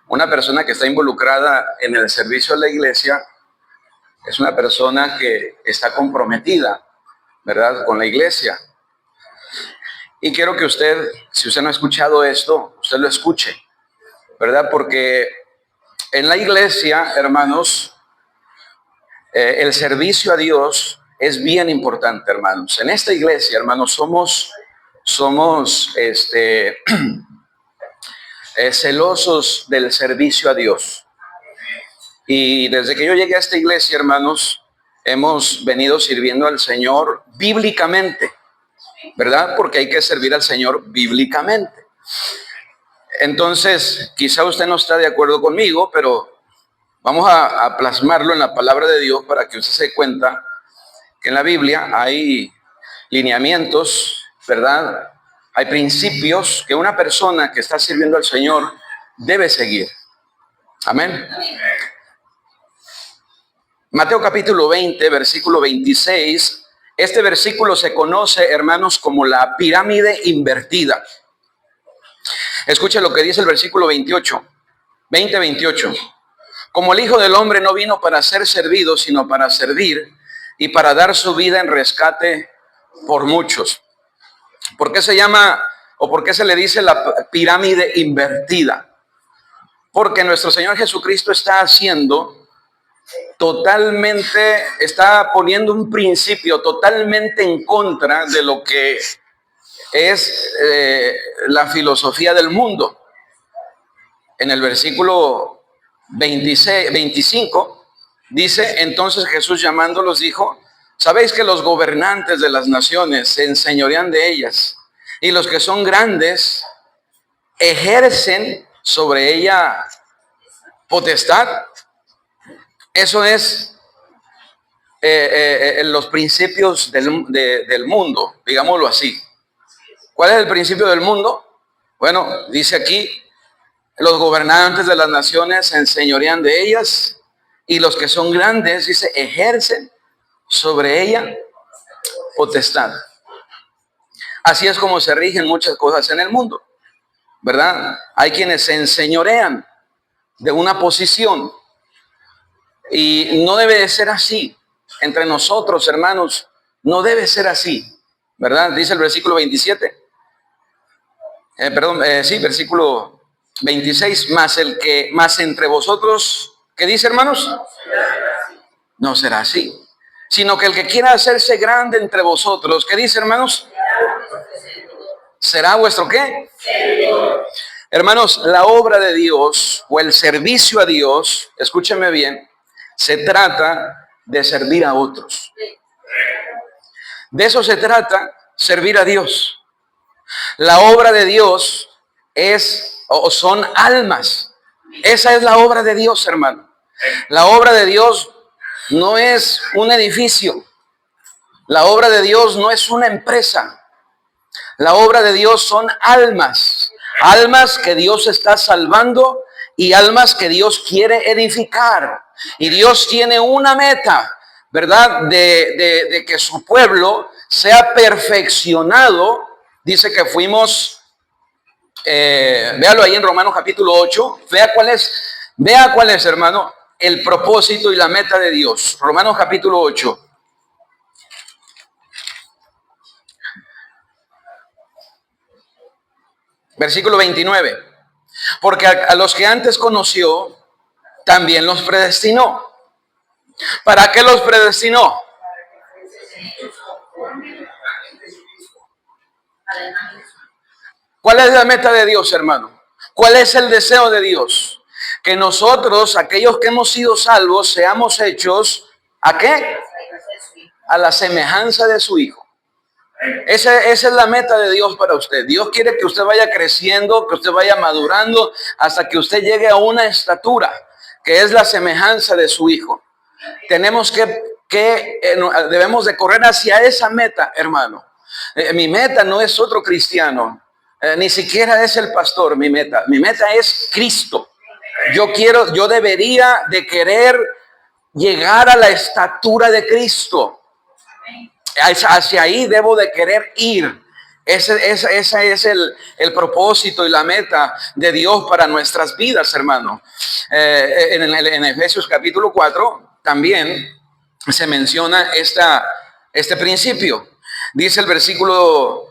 Una persona que está involucrada en el servicio de la iglesia es una persona que está comprometida, ¿verdad?, con la iglesia. Y quiero que usted, si usted no ha escuchado esto, usted lo escuche, ¿verdad? Porque en la iglesia, hermanos, el servicio a Dios es bien importante, hermanos. En esta iglesia, hermanos, somos celosos del servicio a Dios. Y desde que yo llegué a esta iglesia, hermanos, hemos venido sirviendo al Señor bíblicamente, ¿verdad? Porque hay que servir al Señor bíblicamente. Entonces, quizá usted no está de acuerdo conmigo, pero vamos a plasmarlo en la palabra de Dios para que usted se dé cuenta que en la Biblia hay lineamientos, ¿verdad? Hay principios que una persona que está sirviendo al Señor debe seguir. Amén. Mateo capítulo 20, versículo 26. Este versículo se conoce, hermanos, como la pirámide invertida. Escuche lo que dice el versículo 28. 28. Como el Hijo del Hombre no vino para ser servido, sino para servir y para dar su vida en rescate por muchos. ¿Por qué se llama o por qué se le dice la pirámide invertida? Porque nuestro Señor Jesucristo está poniendo un principio totalmente en contra de lo que es la filosofía del mundo. En el versículo 25 dice: entonces Jesús llamándolos dijo: sabéis que los gobernantes de las naciones se enseñorean de ellas, y los que son grandes ejercen sobre ella potestad. Eso es los principios del mundo, digámoslo así. ¿Cuál es el principio del mundo? Bueno, dice aquí: los gobernantes de las naciones se enseñorean de ellas, y los que son grandes, dice, ejercen sobre ella potestad. Así es como se rigen muchas cosas en el mundo, ¿verdad? Hay quienes se enseñorean de una posición, y no debe de ser así. Entre nosotros, hermanos, no debe ser así, ¿verdad? Dice el versículo 27. Versículo 26. Más entre vosotros, ¿qué dice, hermanos? No será así, sino que el que quiera hacerse grande entre vosotros, ¿qué dice, hermanos? ¿Será vuestro qué? Hermanos, la obra de Dios o el servicio a Dios, escúcheme bien, se trata de servir a otros. De eso se trata, servir a Dios. La obra de Dios son almas. Esa es la obra de Dios, hermano. La obra de Dios no es un edificio. La obra de Dios no es una empresa. La obra de Dios son almas. Almas que Dios está salvando y almas que Dios quiere edificar. Y Dios tiene una meta, ¿verdad? De que su pueblo sea perfeccionado. Dice que fuimos, véalo ahí en Romanos capítulo 8. Vea cuál es, hermano, el propósito y la meta de Dios. Romanos capítulo 8. Versículo 29. Porque a los que antes conoció, también los predestinó. ¿Para qué los predestinó? ¿Cuál es la meta de Dios, hermano? ¿Cuál es el deseo de Dios? Que nosotros, aquellos que hemos sido salvos, seamos hechos, ¿a qué? A la semejanza de su Hijo. Esa es la meta de Dios para usted. Dios quiere que usted vaya creciendo, que usted vaya madurando, hasta que usted llegue a una estatura, que es la semejanza de su Hijo. Tenemos debemos de correr hacia esa meta, hermano. Mi meta no es otro cristiano, ni siquiera es el pastor. Mi meta es Cristo. Yo debería de querer llegar a la estatura de Cristo. Hacia ahí debo de querer ir. Ese es el propósito y la meta de Dios para nuestras vidas, hermano. En Efesios capítulo 4 también se menciona este principio. Dice el versículo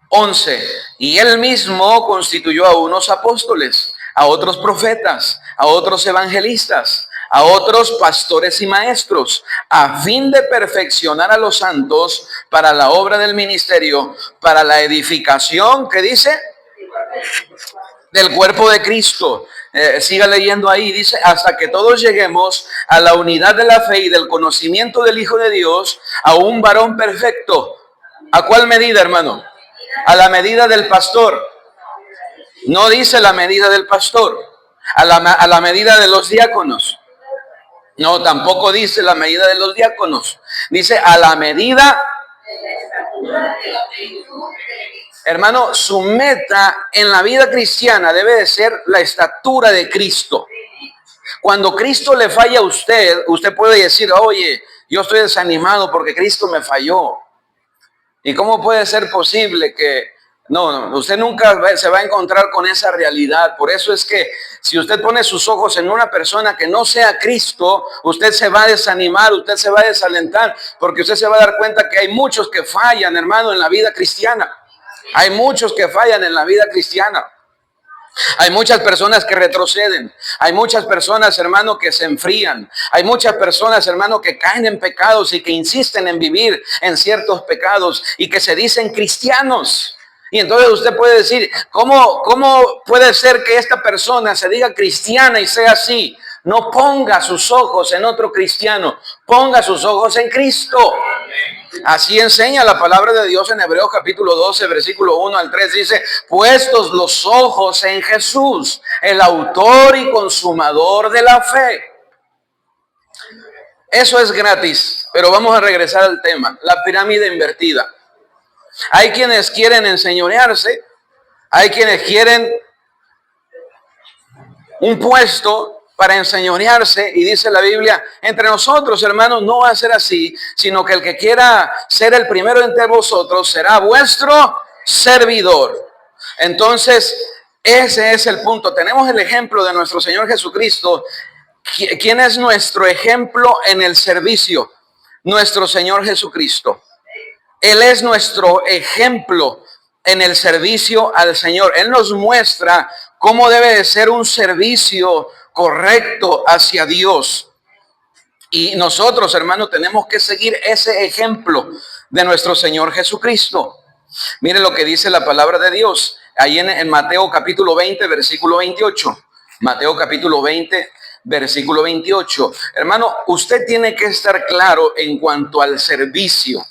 11, y él mismo constituyó a unos apóstoles, a otros profetas, a otros evangelistas, a otros pastores y maestros, a fin de perfeccionar a los santos para la obra del ministerio, para la edificación, ¿qué dice? Del cuerpo de Cristo. Siga leyendo ahí, dice, hasta que todos lleguemos a la unidad de la fe y del conocimiento del Hijo de Dios, a un varón perfecto. ¿A cuál medida, hermano? A la medida del pastor. No dice la medida del pastor, a la medida de los diáconos. No, tampoco dice la medida de los diáconos. Dice a la medida. Hermano, su meta en la vida cristiana debe de ser la estatura de Cristo. Cuando Cristo le falla a usted, usted puede decir, oye, yo estoy desanimado porque Cristo me falló. ¿Y cómo puede ser posible que... No, usted nunca se va a encontrar con esa realidad. Por eso es que si usted pone sus ojos en una persona que no sea Cristo, usted se va a desanimar, usted se va a desalentar, porque usted se va a dar cuenta que hay muchos que fallan, hermano, en la vida cristiana. Hay muchos que fallan en la vida cristiana. Hay muchas personas que retroceden. Hay muchas personas, hermano, que se enfrían. Hay muchas personas, hermano, que caen en pecados y que insisten en vivir en ciertos pecados y que se dicen cristianos. Y entonces usted puede decir, ¿cómo puede ser que esta persona se diga cristiana y sea así? No ponga sus ojos en otro cristiano, ponga sus ojos en Cristo. Así enseña la palabra de Dios en Hebreos capítulo 12, versículo 1 al 3. Dice, puestos los ojos en Jesús, el autor y consumador de la fe. Eso es gratis, pero vamos a regresar al tema, la pirámide invertida. Hay quienes quieren enseñorearse, hay quienes quieren un puesto para enseñorearse, y dice la Biblia, entre nosotros, hermanos, no va a ser así, sino que el que quiera ser el primero entre vosotros será vuestro servidor. Entonces, ese es el punto. Tenemos el ejemplo de nuestro Señor Jesucristo. ¿Quién es nuestro ejemplo en el servicio? Nuestro Señor Jesucristo. Él es nuestro ejemplo en el servicio al Señor. Él nos muestra cómo debe de ser un servicio correcto hacia Dios. Y nosotros, hermanos, tenemos que seguir ese ejemplo de nuestro Señor Jesucristo. Mire lo que dice la palabra de Dios ahí en Mateo capítulo 20, versículo 28. Mateo capítulo 20, versículo 28. Hermano, usted tiene que estar claro en cuanto al servicio.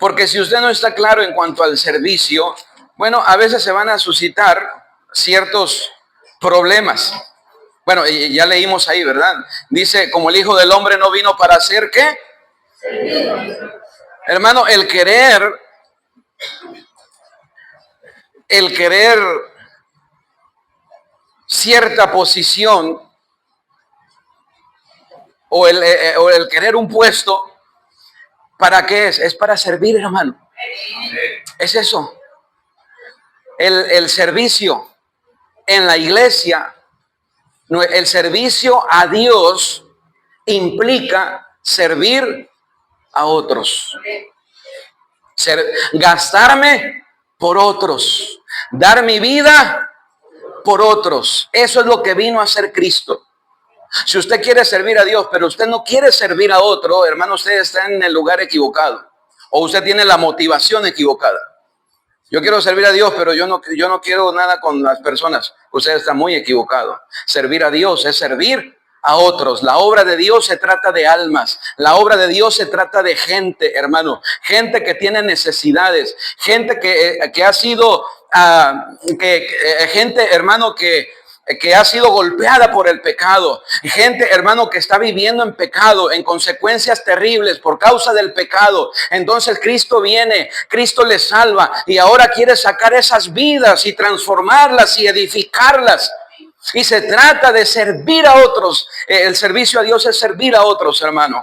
Porque si usted no está claro en cuanto al servicio, bueno, a veces se van a suscitar ciertos problemas. Bueno, ya leímos ahí, ¿verdad? Dice, como el Hijo del Hombre no vino para hacer, ¿qué? Hermano, el querer cierta posición o el querer un puesto, ¿para qué es? Es para servir, hermano. Es eso. El servicio en la iglesia, el servicio a Dios implica servir a otros. Gastarme por otros. Dar mi vida por otros. Eso es lo que vino a hacer Cristo. Si usted quiere servir a Dios, pero usted no quiere servir a otro, hermano, usted está en el lugar equivocado. O usted tiene la motivación equivocada. Yo quiero servir a Dios, pero yo no quiero nada con las personas. Usted está muy equivocado. Servir a Dios es servir a otros. La obra de Dios se trata de almas. La obra de Dios se trata de gente, hermano. Gente que tiene necesidades. Gente que ha sido, gente, hermano, que ha sido golpeada por el pecado. Gente, hermano, que está viviendo en pecado, en consecuencias terribles por causa del pecado. Entonces Cristo viene, Cristo les salva y ahora quiere sacar esas vidas y transformarlas y edificarlas. Y se trata de servir a otros. El servicio a Dios es servir a otros, hermano.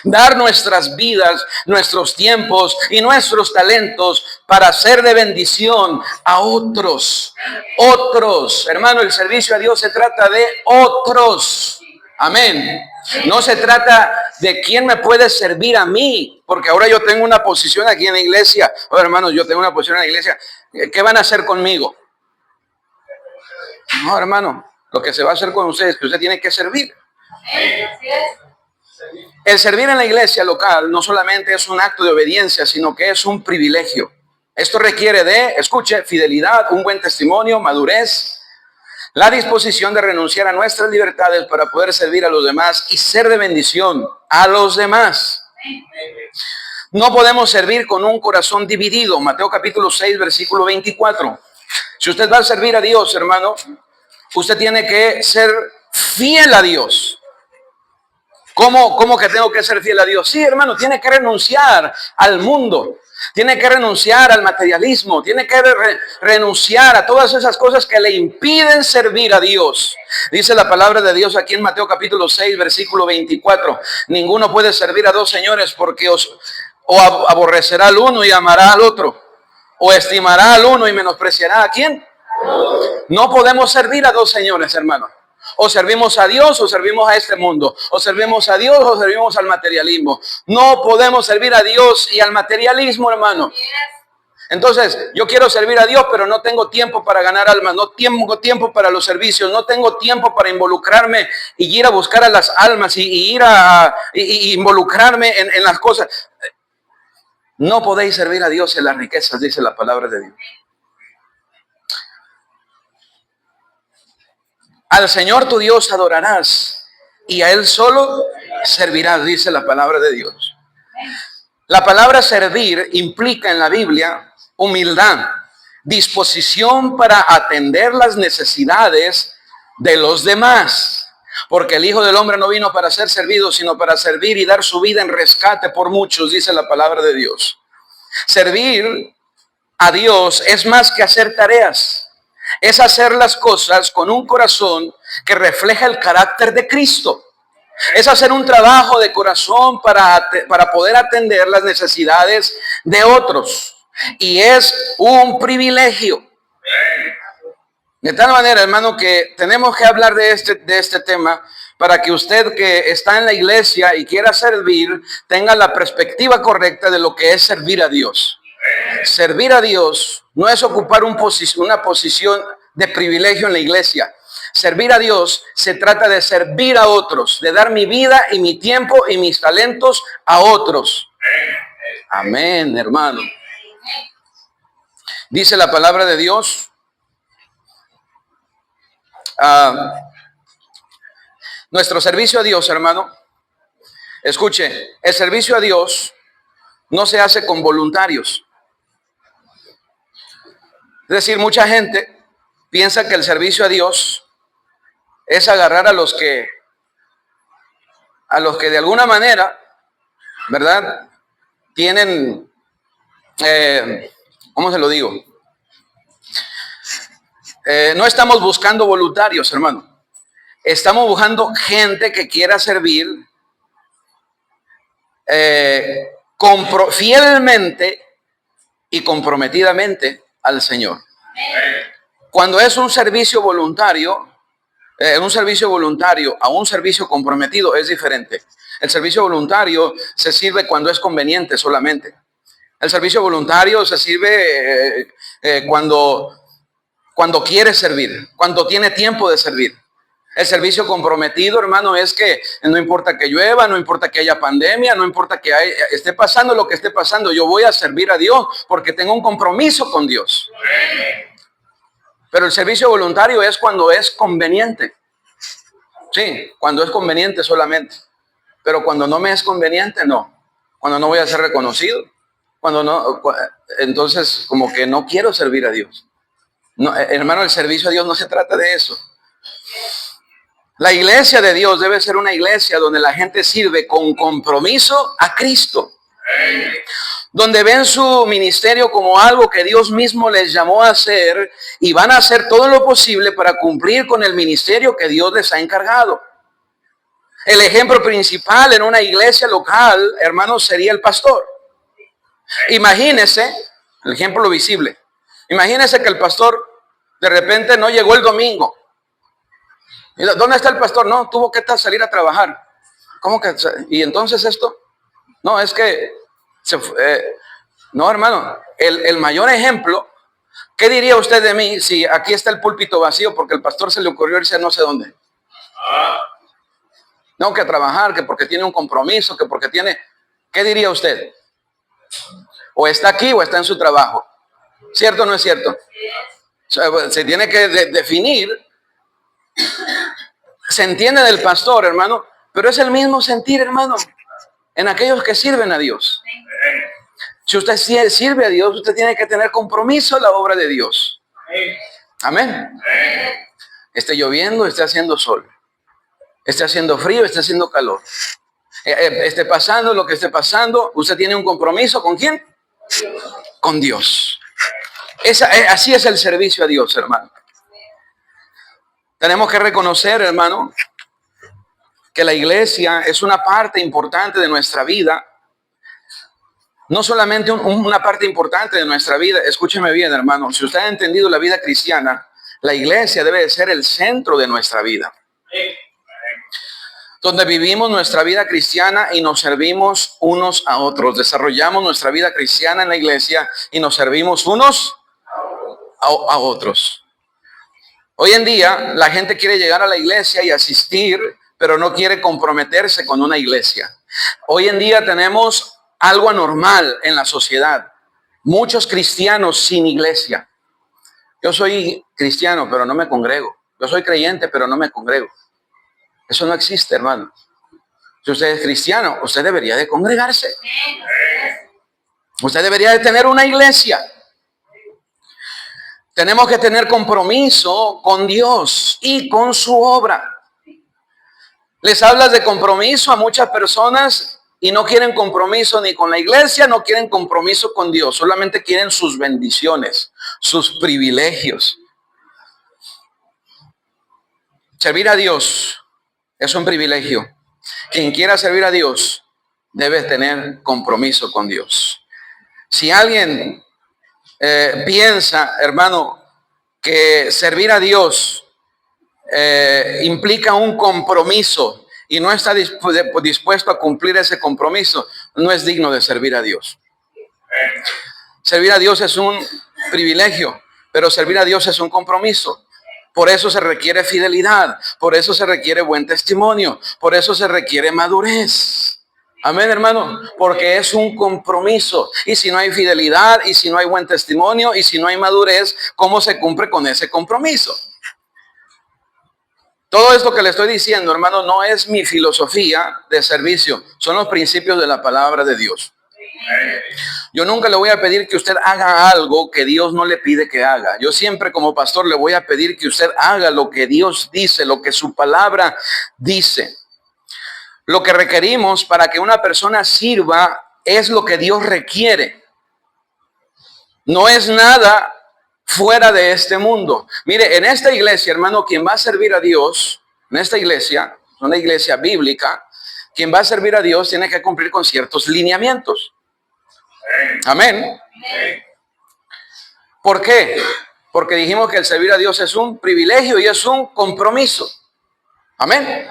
Dar nuestras vidas, nuestros tiempos y nuestros talentos para ser de bendición a otros. Otros. Hermano, el servicio a Dios se trata de otros. Amén. No se trata de quién me puede servir a mí, porque ahora yo tengo una posición aquí en la iglesia. Oh, hermanos, yo tengo una posición en la iglesia. ¿Qué van a hacer conmigo? No, hermano, lo que se va a hacer con usted es que usted tiene que servir. El servir en la iglesia local no solamente es un acto de obediencia, sino que es un privilegio. Esto requiere de, escuche, fidelidad, un buen testimonio, madurez, la disposición de renunciar a nuestras libertades para poder servir a los demás y ser de bendición a los demás. No podemos servir con un corazón dividido. Mateo capítulo 6, versículo 24. Si usted va a servir a Dios, hermano, usted tiene que ser fiel a Dios. ¿Cómo que tengo que ser fiel a Dios? Sí, hermano, tiene que renunciar al mundo, tiene que renunciar al materialismo, tiene que renunciar a todas esas cosas que le impiden servir a Dios. Dice la palabra de Dios aquí en Mateo capítulo 6, versículo 24. Ninguno puede servir a dos señores porque o aborrecerá al uno y amará al otro, o estimará al uno y menospreciará a ¿quién? No podemos servir a dos señores, hermano. O servimos a Dios o servimos a este mundo. O servimos a Dios o servimos al materialismo. No podemos servir a Dios y al materialismo, hermano. Entonces, yo quiero servir a Dios, pero no tengo tiempo para ganar almas. No tengo tiempo para los servicios. No tengo tiempo para involucrarme y ir a buscar a las almas y ir a involucrarme en las cosas. No podéis servir a Dios en las riquezas, dice la palabra de Dios. Al Señor tu Dios adorarás y a Él solo servirás, dice la palabra de Dios. La palabra servir implica en la Biblia humildad, disposición para atender las necesidades de los demás. Porque el Hijo del Hombre no vino para ser servido, sino para servir y dar su vida en rescate por muchos, dice la palabra de Dios. Servir a Dios es más que hacer tareas. Es hacer las cosas con un corazón que refleja el carácter de Cristo. Es hacer un trabajo de corazón para poder atender las necesidades de otros. Y es un privilegio. De tal manera, hermano, que tenemos que hablar de este tema para que usted que está en la iglesia y quiera servir, tenga la perspectiva correcta de lo que es servir a Dios. Servir a Dios no es ocupar una posición de privilegio en la iglesia. Servir a Dios se trata de servir a otros, de dar mi vida y mi tiempo y mis talentos a otros. Amén, hermano. Dice la palabra de Dios. Nuestro servicio a Dios, hermano. Escuche, el servicio a Dios no se hace con voluntarios. Es decir, mucha gente piensa que el servicio a Dios es agarrar a los que de alguna manera, ¿verdad? Tienen, ¿cómo se lo digo? No estamos buscando voluntarios, hermano. Estamos buscando gente que quiera servir fielmente y comprometidamente al Señor. Cuando es un servicio voluntario a un servicio comprometido es diferente. El servicio voluntario se sirve cuando es conveniente solamente. El servicio voluntario se sirve cuando quiere servir, cuando tiene tiempo de servir. El servicio comprometido, hermano, es que no importa que llueva, no importa que haya pandemia, no importa que esté pasando lo que esté pasando, yo voy a servir a Dios porque tengo un compromiso con Dios. Pero el servicio voluntario es cuando es conveniente. Sí, cuando es conveniente solamente. Pero cuando no me es conveniente, no. Cuando no voy a ser reconocido, entonces como que no quiero servir a Dios. No, hermano, el servicio a Dios no se trata de eso. La iglesia de Dios debe ser una iglesia donde la gente sirve con compromiso a Cristo. Donde ven su ministerio como algo que Dios mismo les llamó a hacer y van a hacer todo lo posible para cumplir con el ministerio que Dios les ha encargado. El ejemplo principal en una iglesia local, hermanos, sería el pastor. Imagínese, el ejemplo visible. Imagínese que el pastor de repente no llegó el domingo. ¿Dónde está el pastor? No, tuvo que salir a trabajar. ¿Cómo que? ¿Y entonces esto? No, es que no, hermano, el mayor ejemplo, ¿qué diría usted de mí si aquí está el púlpito vacío porque el pastor se le ocurrió irse a no sé dónde? No, que trabajar, que porque tiene un compromiso, que porque tiene... ¿Qué diría usted? O está aquí o está en su trabajo. ¿Cierto o no es cierto? O sea, se tiene que definir. Se entiende del pastor, hermano, pero es el mismo sentir, hermano, en aquellos que sirven a Dios. Si usted sirve a Dios, usted tiene que tener compromiso en la obra de Dios. Amén. Esté lloviendo, esté haciendo sol. Esté haciendo frío, esté haciendo calor. Esté pasando lo que esté pasando, usted tiene un compromiso ¿con quién? Con Dios. Así es el servicio a Dios, hermano. Tenemos que reconocer, hermano, que la iglesia es una parte importante de nuestra vida. No solamente una parte importante de nuestra vida. Escúcheme bien, hermano. Si usted ha entendido la vida cristiana, la iglesia debe de ser el centro de nuestra vida. Donde vivimos nuestra vida cristiana y nos servimos unos a otros. Desarrollamos nuestra vida cristiana en la iglesia y nos servimos unos a otros. Hoy en día la gente quiere llegar a la iglesia y asistir, pero no quiere comprometerse con una iglesia. Hoy en día tenemos algo anormal en la sociedad. Muchos cristianos sin iglesia. Yo soy cristiano, pero no me congrego. Yo soy creyente, pero no me congrego. Eso no existe, hermano. Si usted es cristiano, usted debería de congregarse. Usted debería de tener una iglesia. Tenemos que tener compromiso con Dios y con su obra. Les hablas de compromiso a muchas personas y no quieren compromiso ni con la iglesia, no quieren compromiso con Dios. Solamente quieren sus bendiciones, sus privilegios. Servir a Dios es un privilegio. Quien quiera servir a Dios debe tener compromiso con Dios. Si alguien piensa, hermano, que servir a Dios implica un compromiso y no está dispuesto a cumplir ese compromiso, no es digno de servir a Dios. Servir a Dios es un privilegio, pero servir a Dios es un compromiso. Por eso se requiere fidelidad, por eso se requiere buen testimonio, por eso se requiere madurez. Amén, hermano, porque es un compromiso. Y si no hay fidelidad, y si no hay buen testimonio, y si no hay madurez, ¿cómo se cumple con ese compromiso? Todo esto que le estoy diciendo, hermano, no es mi filosofía de servicio, son los principios de la palabra de Dios. Yo nunca le voy a pedir que usted haga algo que Dios no le pide que haga. Yo siempre como pastor le voy a pedir que usted haga lo que Dios dice, lo que su palabra dice. Lo que requerimos para que una persona sirva es lo que Dios requiere. No es nada fuera de este mundo. Mire, en esta iglesia, hermano, quien va a servir a Dios, en esta iglesia, una iglesia bíblica, quien va a servir a Dios tiene que cumplir con ciertos lineamientos. Amén. ¿Por qué? Porque dijimos que el servir a Dios es un privilegio y es un compromiso. Amén.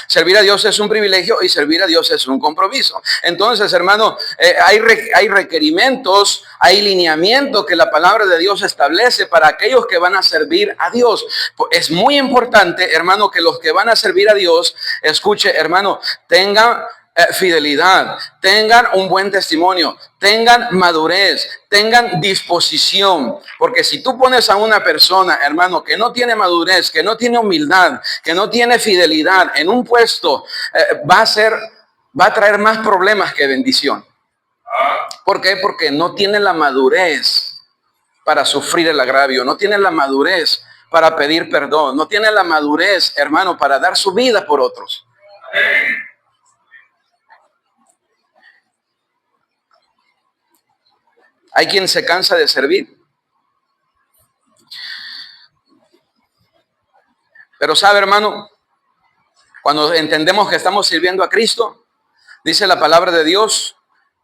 Servir a Dios es un privilegio y servir a Dios es un compromiso. Entonces, hermano, hay requerimientos, hay lineamientos que la palabra de Dios establece para aquellos que van a servir a Dios. Es muy importante, hermano, que los que van a servir a Dios, escuche, hermano, tengan fidelidad, tengan un buen testimonio, tengan madurez, tengan disposición, porque si tú pones a una persona, hermano, que no tiene madurez, que no tiene humildad, que no tiene fidelidad en un puesto, va a traer más problemas que bendición. ¿Por qué? Porque no tiene la madurez para sufrir el agravio, no tiene la madurez para pedir perdón, no tiene la madurez, hermano, para dar su vida por otros. Hay quien se cansa de servir. Pero sabe, hermano, Cuando entendemos que estamos sirviendo a Cristo, dice la palabra de Dios,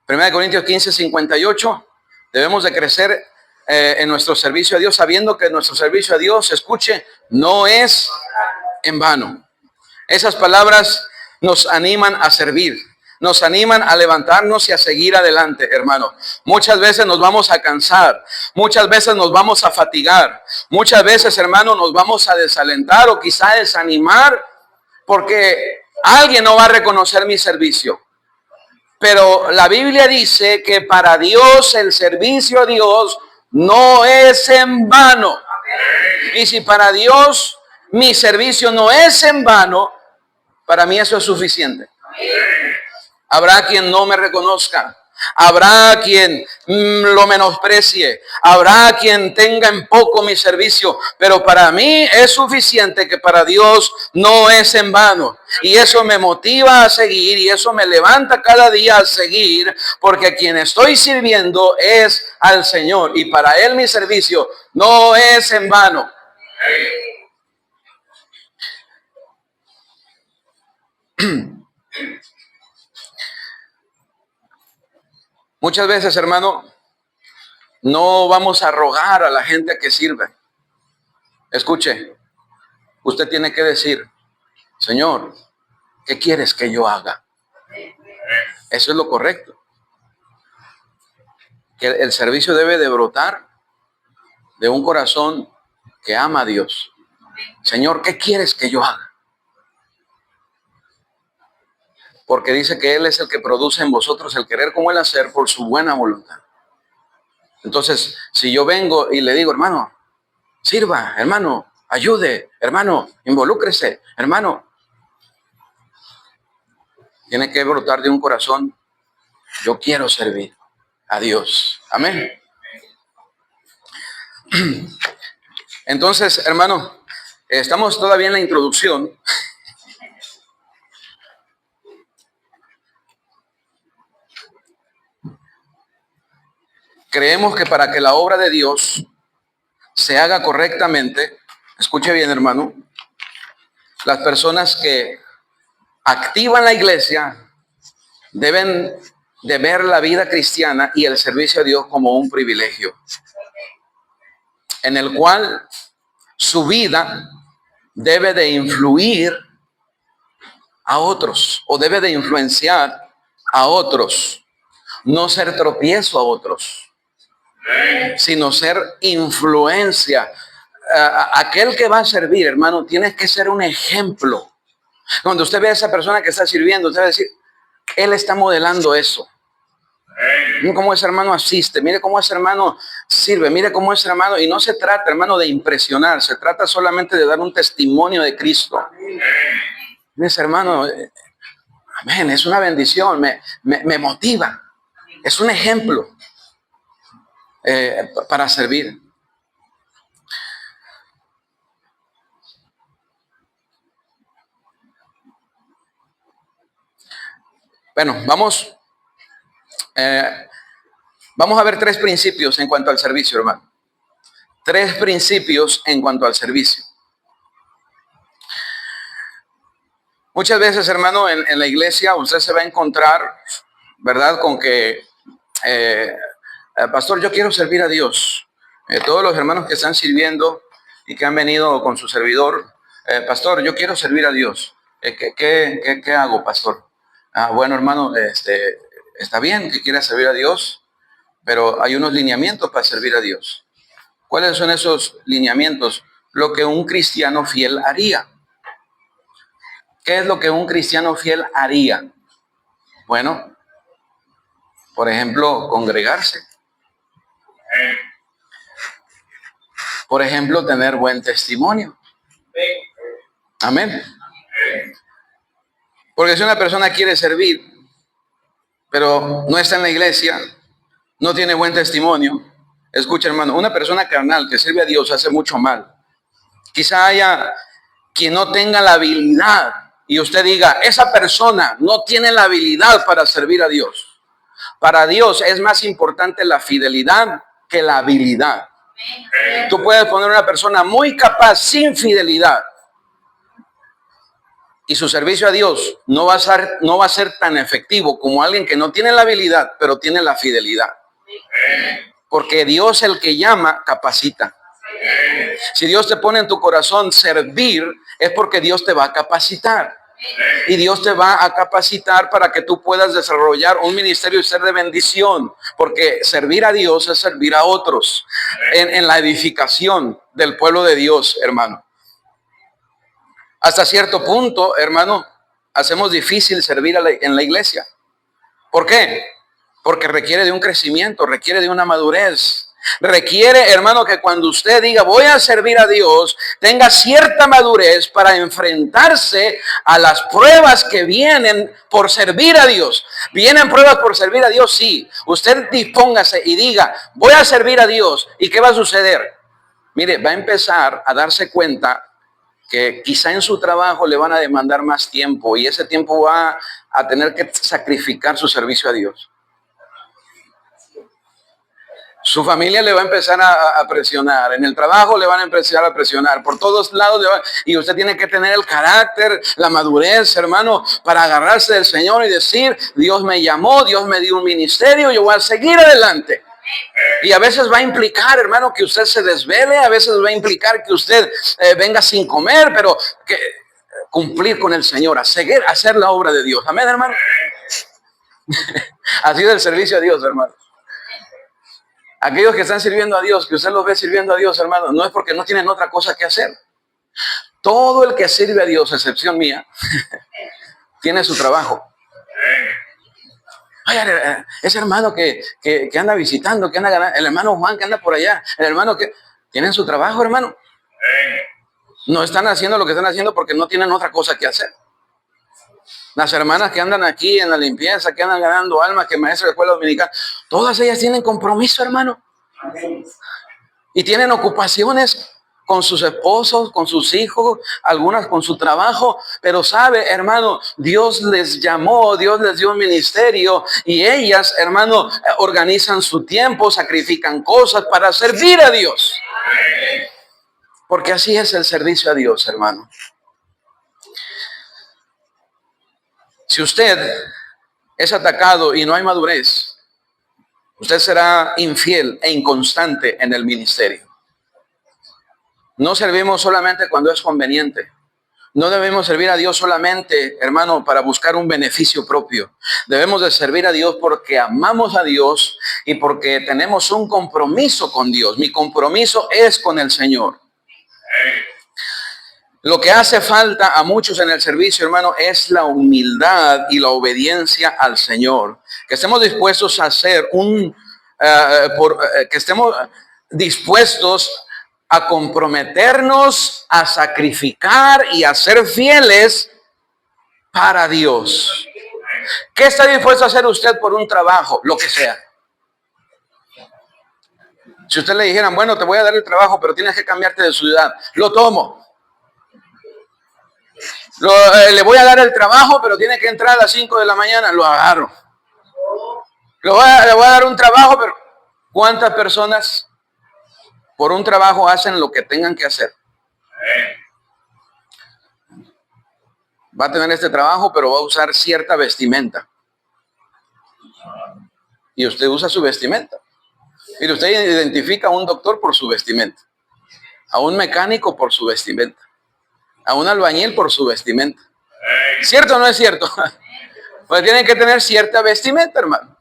1 Corintios 15:58, debemos de crecer en nuestro servicio a Dios, sabiendo que nuestro servicio a Dios, escuche, no es en vano. Esas palabras nos animan a servir, nos animan a levantarnos y a seguir adelante, hermano. Muchas veces nos vamos a cansar, muchas veces nos vamos a fatigar, muchas veces, hermano, nos vamos a desalentar o quizá desanimar porque alguien no va a reconocer mi servicio. Pero la Biblia dice que para Dios el servicio a Dios no es en vano. Y si para Dios mi servicio no es en vano, para mí eso es suficiente. Habrá quien no me reconozca, habrá quien lo menosprecie, habrá quien tenga en poco mi servicio, pero para mí es suficiente que para Dios no es en vano. Y eso me motiva a seguir y eso me levanta cada día a seguir, porque a quien estoy sirviendo es al Señor y para Él mi servicio no es en vano. Muchas veces, hermano, no vamos a rogar a la gente que sirve. Escuche, usted tiene que decir, Señor, ¿qué quieres que yo haga? Eso es lo correcto. Que el servicio debe de brotar de un corazón que ama a Dios. Señor, ¿qué quieres que yo haga? Porque dice que Él es el que produce en vosotros el querer como el hacer por su buena voluntad. Entonces, si yo vengo y le digo, hermano, sirva, hermano, ayude, hermano, involúcrese, hermano, tiene que brotar de un corazón, yo quiero servir a Dios. Amén. Entonces, hermano, estamos todavía en la introducción. Creemos que para que la obra de Dios se haga correctamente, escuche bien, hermano, las personas que activan la iglesia deben de ver la vida cristiana y el servicio a Dios como un privilegio, en el cual su vida debe de influir a otros o debe de influenciar a otros, no ser tropiezo a otros, sino ser influencia. Aquel que va a servir, hermano, tiene que ser un ejemplo. Cuando usted ve a esa persona que está sirviendo, usted va a decir, él está modelando eso. Mire cómo ese hermano asiste, mire cómo ese hermano sirve, mire cómo ese hermano, y no se trata, hermano, de impresionar, se trata solamente de dar un testimonio de Cristo. Ese hermano, amén, es una bendición, me motiva, es un ejemplo para servir. Bueno, vamos a ver 3 principios en cuanto al servicio, hermano. 3 principios en cuanto al servicio. Muchas veces, hermano, en la iglesia usted se va a encontrar, ¿verdad? Con que, pastor, yo quiero servir a Dios. Todos los hermanos que están sirviendo y que han venido con su servidor, pastor, yo quiero servir a Dios. ¿Qué hago, pastor? Bueno, hermano, está bien que quiera servir a Dios, pero hay unos lineamientos para servir a Dios. ¿Cuáles son esos lineamientos? Lo que un cristiano fiel haría. ¿Qué es lo que un cristiano fiel haría? Bueno, por ejemplo, congregarse. Por ejemplo, tener buen testimonio. Amén. Porque si una persona quiere servir, pero no está en la iglesia, no tiene buen testimonio, escucha, hermano, una persona carnal que sirve a Dios hace mucho mal. Quizá haya quien no tenga la habilidad y usted diga, esa persona no tiene la habilidad para servir a Dios. Para Dios es más importante la fidelidad que la habilidad. Tú puedes poner una persona muy capaz sin fidelidad. Y su servicio a Dios no va a ser tan efectivo como alguien que no tiene la habilidad, pero tiene la fidelidad. Porque Dios, el que llama, capacita. Si Dios te pone en tu corazón servir, es porque Dios te va a capacitar. Y Dios te va a capacitar para que tú puedas desarrollar un ministerio y ser de bendición. Porque servir a Dios es servir a otros en la edificación del pueblo de Dios, hermano. Hasta cierto punto, hermano, hacemos difícil servir en la iglesia. ¿Por qué? Porque requiere de un crecimiento, requiere de una madurez. Requiere, hermano, que cuando usted diga voy a servir a Dios, tenga cierta madurez para enfrentarse a las pruebas que vienen por servir a Dios. ¿Vienen pruebas por servir a Dios? Sí. Usted dispóngase y diga voy a servir a Dios. ¿Y qué va a suceder? Mire, va a empezar a darse cuenta que quizá en su trabajo le van a demandar más tiempo y ese tiempo va a tener que sacrificar su servicio a Dios. Su familia le va a empezar a presionar, en el trabajo le van a empezar a presionar, por todos lados y usted tiene que tener el carácter, la madurez, hermano, para agarrarse del Señor y decir, Dios me llamó, Dios me dio un ministerio, yo voy a seguir adelante. Y a veces va a implicar, hermano, que usted se desvele, a veces va a implicar que usted venga sin comer, pero que cumplir con el Señor, hacer la obra de Dios. Amén, hermano. Así es el servicio a Dios, hermano. Aquellos que están sirviendo a Dios, que usted los ve sirviendo a Dios, hermano, no es porque no tienen otra cosa que hacer. Todo el que sirve a Dios, excepción mía, tiene su trabajo. Ay, ese hermano que anda visitando, que anda ganando, el hermano Juan que anda por allá, el hermano que tienen su trabajo, hermano. No están haciendo lo que están haciendo porque no tienen otra cosa que hacer. Las hermanas que andan aquí en la limpieza, que andan ganando almas, que maestros de escuela dominical, todas ellas tienen compromiso, hermano. Y tienen ocupaciones con sus esposos, con sus hijos, algunas con su trabajo, pero sabe, hermano, Dios les llamó, Dios les dio un ministerio y ellas, hermano, organizan su tiempo, sacrifican cosas para servir a Dios. Porque así es el servicio a Dios, hermano. Si usted es atacado y no hay madurez, usted será infiel e inconstante en el ministerio. No servimos solamente cuando es conveniente. No debemos servir a Dios solamente, hermano, para buscar un beneficio propio. Debemos de servir a Dios porque amamos a Dios y porque tenemos un compromiso con Dios. Mi compromiso es con el Señor. Lo que hace falta a muchos en el servicio, hermano, es la humildad y la obediencia al Señor. Que estemos dispuestos a hacer que estemos dispuestos a comprometernos, a sacrificar y a ser fieles para Dios. ¿Qué está dispuesto a hacer usted por un trabajo? Lo que sea. Si usted le dijeran, bueno, te voy a dar el trabajo, pero tienes que cambiarte de ciudad, lo tomo. Le voy a dar el trabajo, pero tiene que entrar a las 5 de la mañana, lo agarro. Le voy a dar un trabajo, pero ¿cuántas personas por un trabajo hacen lo que tengan que hacer? Va a tener este trabajo, pero va a usar cierta vestimenta. Y usted usa su vestimenta. Y usted identifica a un doctor por su vestimenta, a un mecánico por su vestimenta, a un albañil por su vestimenta. ¿Cierto o no es cierto? Pues tienen que tener cierta vestimenta, hermano.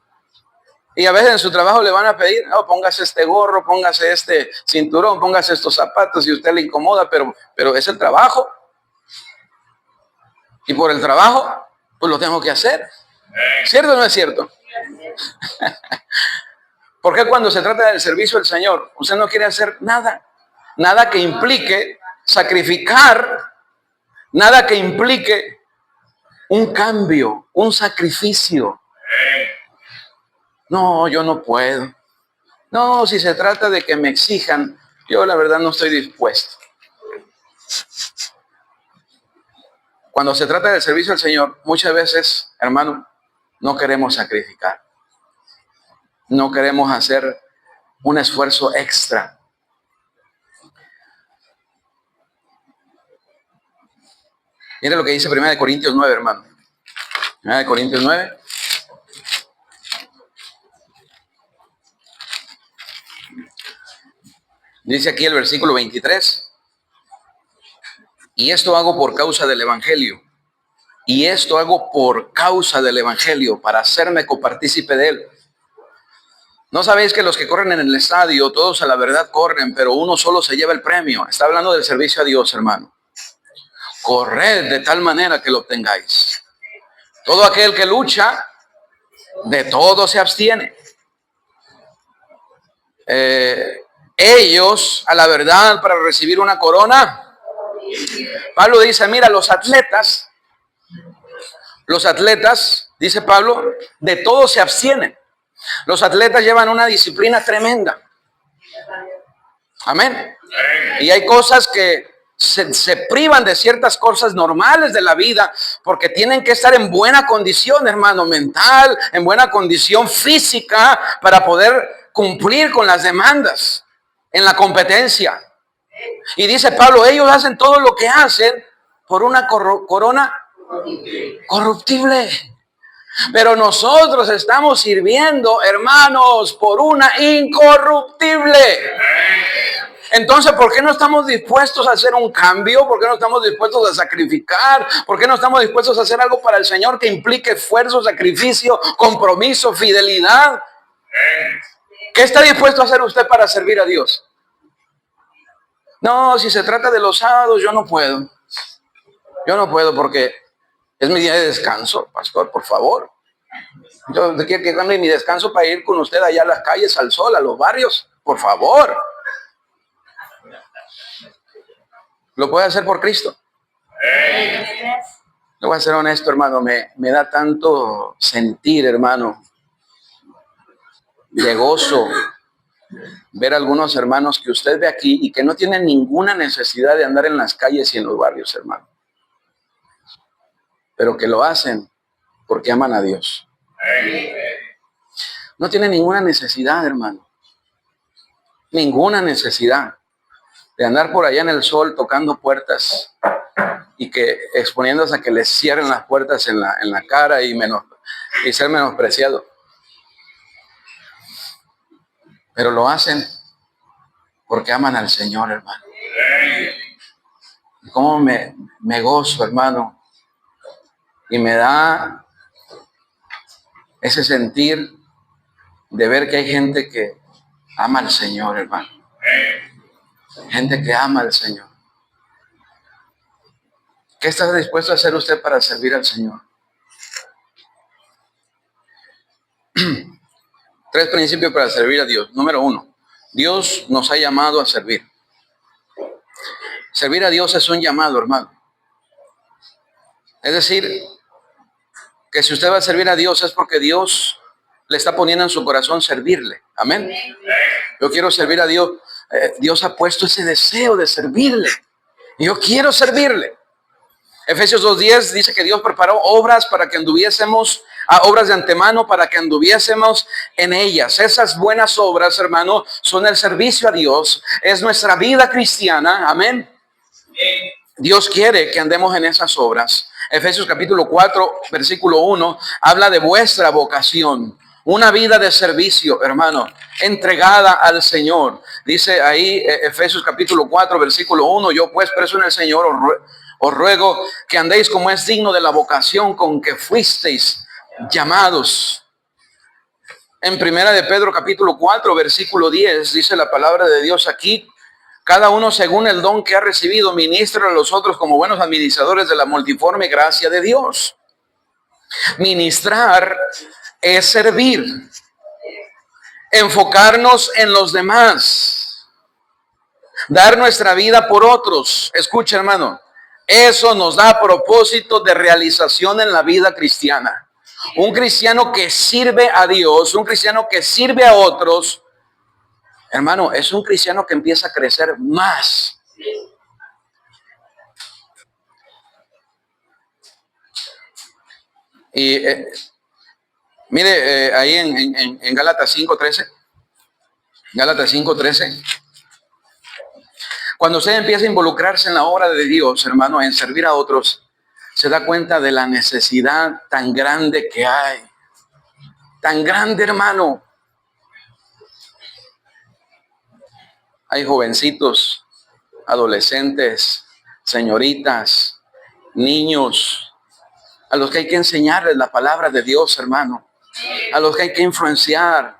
Y a veces en su trabajo le van a pedir, no, póngase este gorro, póngase este cinturón, póngase estos zapatos y usted le incomoda, pero es el trabajo. Y por el trabajo, pues lo tengo que hacer. ¿Cierto o no es cierto? Porque cuando se trata del servicio del Señor, usted no quiere hacer nada. Nada que implique sacrificar, nada que implique un cambio, un sacrificio. No, yo no puedo. No, si se trata de que me exijan, yo la verdad no estoy dispuesto. Cuando se trata del servicio al Señor, muchas veces, hermano, no queremos sacrificar. No queremos hacer un esfuerzo extra. Mire lo que dice 1 Corintios 9, hermano. 1 Corintios 9. Dice aquí el versículo 23. Y esto hago por causa del evangelio. Y esto hago por causa del evangelio, para hacerme copartícipe de él. ¿No sabéis que los que corren en el estadio, todos a la verdad corren, pero uno solo se lleva el premio? Está hablando del servicio a Dios, hermano. Corred de tal manera que lo obtengáis. Todo aquel que lucha, de todo se abstiene. Ellos, a la verdad, para recibir una corona. Pablo dice, mira, los atletas, dice Pablo, de todo se abstienen. Los atletas llevan una disciplina tremenda. Amén. Y hay cosas que se privan de ciertas cosas normales de la vida porque tienen que estar en buena condición, hermano, mental, en buena condición física para poder cumplir con las demandas en la competencia. Y dice Pablo, ellos hacen todo lo que hacen por una corona corruptible. Pero nosotros estamos sirviendo, hermanos, por una incorruptible. Entonces, ¿por qué no estamos dispuestos a hacer un cambio? ¿Por qué no estamos dispuestos a sacrificar? ¿Por qué no estamos dispuestos a hacer algo para el Señor que implique esfuerzo, sacrificio, compromiso, fidelidad? ¿Qué está dispuesto a hacer usted para servir a Dios? No, si se trata de los sábados, yo no puedo. Yo no puedo porque es mi día de descanso, pastor, por favor. Yo quiero que cambie mi descanso para ir con usted allá a las calles, al sol, a los barrios, por favor. ¿Lo puede hacer por Cristo? Le voy a ser honesto, hermano, me da tanto sentir, hermano, de gozo ver a algunos hermanos que usted ve aquí y que no tienen ninguna necesidad de andar en las calles y en los barrios, hermano, pero que lo hacen porque aman a Dios. No tienen ninguna necesidad, hermano, ninguna necesidad de andar por allá en el sol tocando puertas y que exponiéndose a que les cierren las puertas en la cara y ser menospreciado. Pero lo hacen porque aman al Señor, hermano. Cómo me gozo, hermano, y me da ese sentir de ver que hay gente que ama al Señor, hermano. Gente que ama al Señor. ¿Qué está dispuesto a hacer usted para servir al Señor? 3 principios para servir a Dios. Número 1, Dios nos ha llamado a servir. Servir a Dios es un llamado, hermano. Es decir, que si usted va a servir a Dios es porque Dios le está poniendo en su corazón servirle. Amén. Yo quiero servir a Dios. Dios ha puesto ese deseo de servirle. Y yo quiero servirle. Efesios 2:10 dice que Dios preparó obras para que anduviésemos, obras de antemano para que anduviésemos en ellas. Esas buenas obras, hermano, son el servicio a Dios. Es nuestra vida cristiana. Amén. Dios quiere que andemos en esas obras. Efesios capítulo 4, versículo 1, habla de vuestra vocación. Una vida de servicio, hermano, entregada al Señor. Dice ahí Efesios capítulo 4, versículo 1, yo pues preso en el Señor os ruego que andéis como es digno de la vocación con que fuisteis llamados. En primera de Pedro capítulo 4, versículo 10, dice la palabra de Dios aquí, cada uno según el don que ha recibido, ministra a los otros como buenos administradores de la multiforme gracia de Dios. Ministrar es servir, enfocarnos en los demás, dar nuestra vida por otros. Escucha, hermano, eso nos da propósito de realización en la vida cristiana. Un cristiano que sirve a Dios, un cristiano que sirve a otros, hermano, es un cristiano que empieza a crecer más. Y mire, ahí en Gálatas 5:13, Gálatas 5:13, cuando usted empieza a involucrarse en la obra de Dios, hermano, en servir a otros, se da cuenta de la necesidad tan grande que hay. Tan grande, hermano. Hay jovencitos, adolescentes, señoritas, niños, a los que hay que enseñarles la palabra de Dios, hermano. A los que hay que influenciar.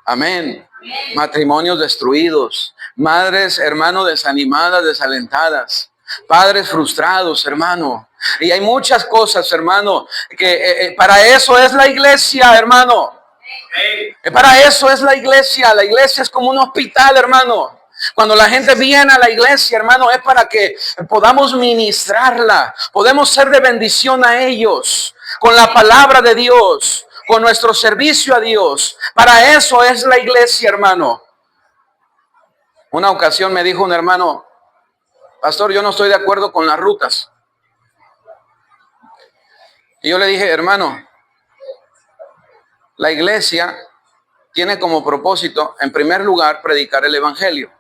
Amén. Matrimonios destruidos, madres, hermano, desanimadas, desalentadas, padres frustrados, hermano. Y hay muchas cosas, hermano, que para eso es la iglesia, hermano. Para eso es la iglesia. La iglesia es como un hospital, hermano. Cuando la gente viene a la iglesia, hermano, es para que podamos ministrarla. Podemos ser de bendición a ellos con la palabra de Dios, con nuestro servicio a Dios. Para eso es la iglesia, hermano. Una ocasión me dijo un hermano: pastor, yo no estoy de acuerdo con las rutas. Y yo le dije: hermano, la iglesia tiene como propósito, en primer lugar, predicar el evangelio.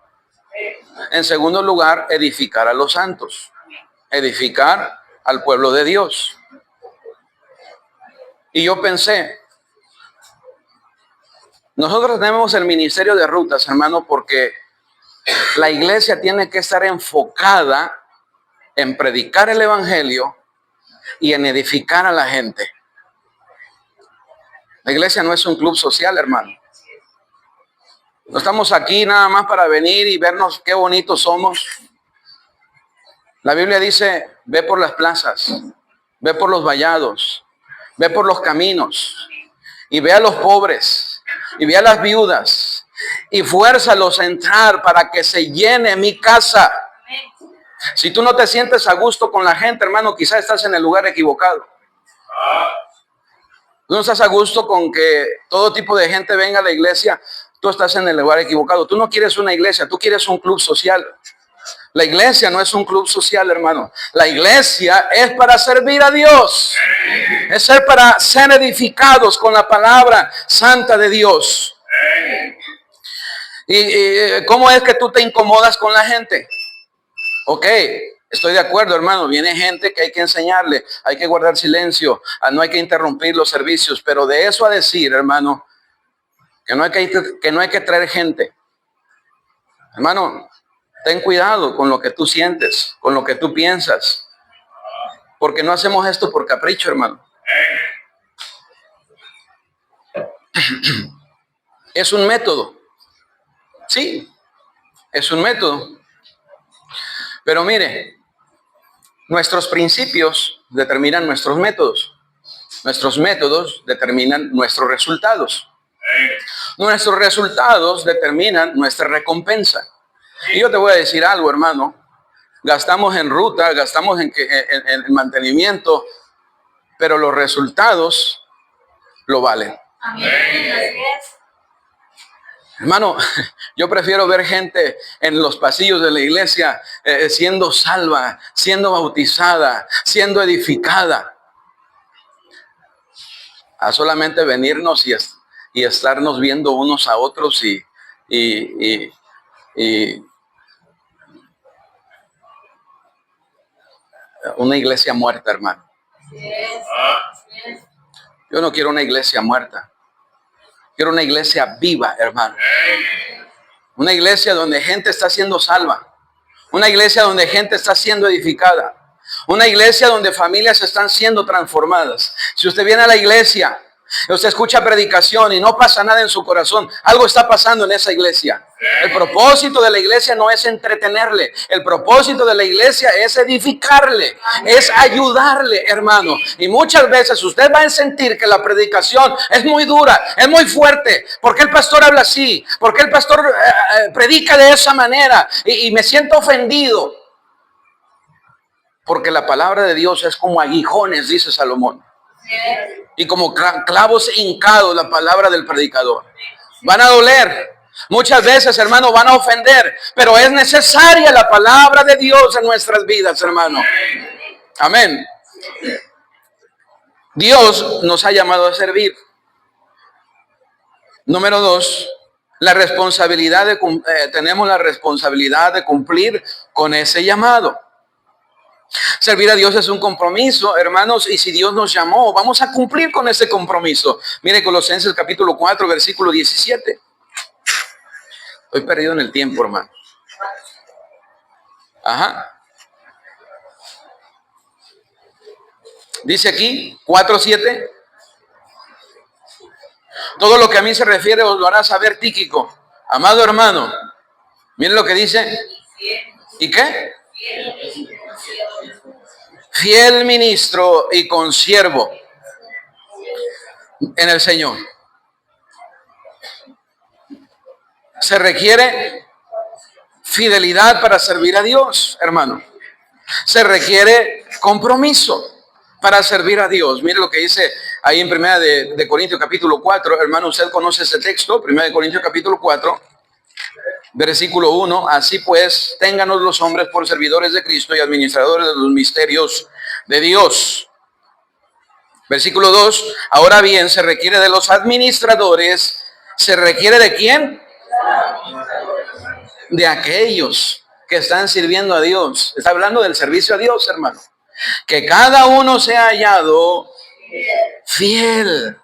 En segundo lugar, edificar a los santos. Edificar al pueblo de Dios. Y yo pensé, nosotros tenemos el ministerio de rutas, hermano, porque la iglesia tiene que estar enfocada en predicar el evangelio y en edificar a la gente. La iglesia no es un club social, hermano. No estamos aquí nada más para venir y vernos qué bonitos somos. La Biblia dice: ve por las plazas, ve por los vallados, ve por los caminos y ve a los pobres y ve a las viudas y fuérzalos a entrar para que se llene mi casa. Si tú no te sientes a gusto con la gente, hermano, quizás estás en el lugar equivocado. Tú no estás a gusto con que todo tipo de gente venga a la iglesia. Tú estás en el lugar equivocado. Tú no quieres una iglesia, tú quieres un club social. La iglesia no es un club social, hermano. La iglesia es para servir a Dios. Es para ser edificados con la palabra santa de Dios. ¿Y cómo es que tú te incomodas con la gente? Ok, estoy de acuerdo, hermano. Viene gente que hay que enseñarle, hay que guardar silencio, no hay que interrumpir los servicios. Pero de eso a decir, hermano, que no hay que traer gente. Hermano, ten cuidado con lo que tú sientes, con lo que tú piensas. Porque no hacemos esto por capricho, hermano. Es un método. Sí, es un método. Pero mire, nuestros principios determinan nuestros métodos. Nuestros métodos determinan nuestros resultados. Nuestros resultados determinan nuestra recompensa. Y yo te voy a decir algo, hermano. Gastamos en ruta, gastamos en mantenimiento, pero los resultados lo valen. Amén. Hermano, yo prefiero ver gente en los pasillos de la iglesia siendo salva, siendo bautizada, siendo edificada, a solamente venirnos y estarnos viendo unos a otros y una iglesia muerta, hermano. Yo no quiero una iglesia muerta. Quiero una iglesia viva, hermano. Una iglesia donde gente está siendo salva. Una iglesia donde gente está siendo edificada. Una iglesia donde familias están siendo transformadas. Si usted viene a la iglesia, usted escucha predicación y no pasa nada en su corazón, algo está pasando en esa iglesia. El propósito de la iglesia no es entretenerle. El propósito de la iglesia es edificarle, es ayudarle, hermano. Y muchas veces usted va a sentir que la predicación es muy dura, es muy fuerte. ¿Por qué el pastor habla así? ¿Por qué el pastor predica de esa manera? Y me siento ofendido. Porque la palabra de Dios es como aguijones, dice Salomón. Y como clavos hincados, la palabra del predicador. Van a doler. Muchas veces, hermano, van a ofender. Pero es necesaria la palabra de Dios en nuestras vidas, hermano. Amén. Dios nos ha llamado a servir. Número 2, tenemos la responsabilidad de cumplir con ese llamado. Servir a Dios es un compromiso, hermanos, y si Dios nos llamó, vamos a cumplir con ese compromiso. Mire Colosenses capítulo 4, versículo 17. Estoy perdido en el tiempo, hermano. Ajá. Dice aquí, 4:7. Todo lo que a mí se refiere os lo hará saber Tíquico. Amado hermano, miren lo que dice. ¿Y qué? Fiel ministro y consiervo en el Señor. Se requiere fidelidad para servir a Dios, hermano. Se requiere compromiso para servir a Dios. Mire lo que dice ahí en 1 de Corintios capítulo 4. Hermano, usted conoce ese texto, 1 de Corintios capítulo 4, versículo 1. Así pues, ténganos los hombres por servidores de Cristo y administradores de los misterios de Dios. Versículo 2. Ahora bien, se requiere de los administradores. ¿Se requiere de quién? De aquellos que están sirviendo a Dios. Está hablando del servicio a Dios, hermano. Que cada uno sea hallado fiel.